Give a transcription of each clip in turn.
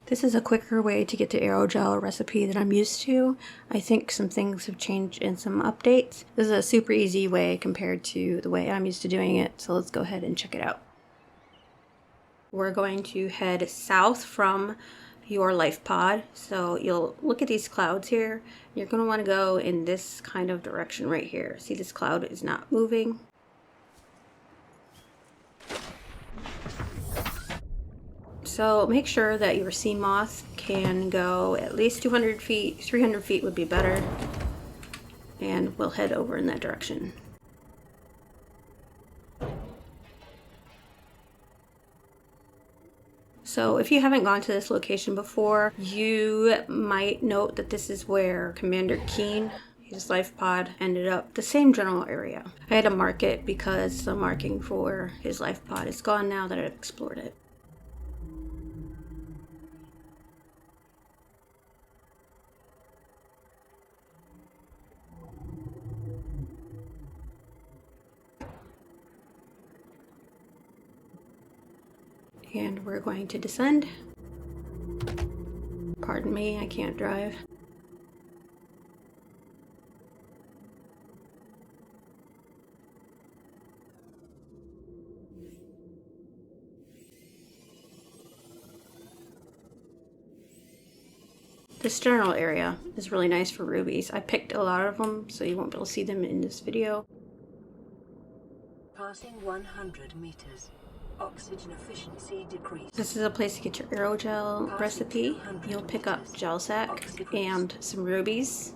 This is a quicker way to get the aerogel recipe that I'm used to. I think some things have changed in some updates. This is a super easy way compared to the way I'm used to doing it, so let's go ahead and check it out. We're going to head south from your life pod. So you'll look at these clouds here. You're going to want to go in this kind of direction right here. See, this cloud is not moving. So make sure that your sea moth can go at least 200 feet, 300 feet would be better. And we'll head over in that direction. So if you haven't gone to this location before, you might note that this is where Commander Keen, his life pod, ended up, the same general area. I had to mark it because the marking for his life pod is gone now that I've explored it. And we're going to descend. Pardon me, I can't drive. This general area is really nice for rubies. I picked a lot of them, so you won't be able to see them in this video. Passing 100 meters. Oxygen efficiency decreased. This is a place to get your aerogel recipe. You'll pick up gel sack and some rubies,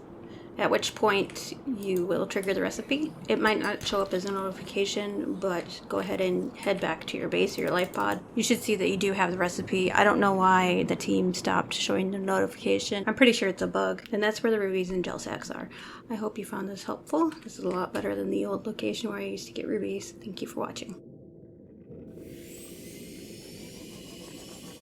at which point you will trigger the recipe. It might not show up as a notification, but go ahead and head back to your base or your life pod. You should see that you do have the recipe. I don't know why the team stopped showing the notification. I'm pretty sure it's a bug, and that's where the rubies and gel sacks are. I hope you found this helpful. This is a lot better than the old location where I used to get rubies. Thank you for watching.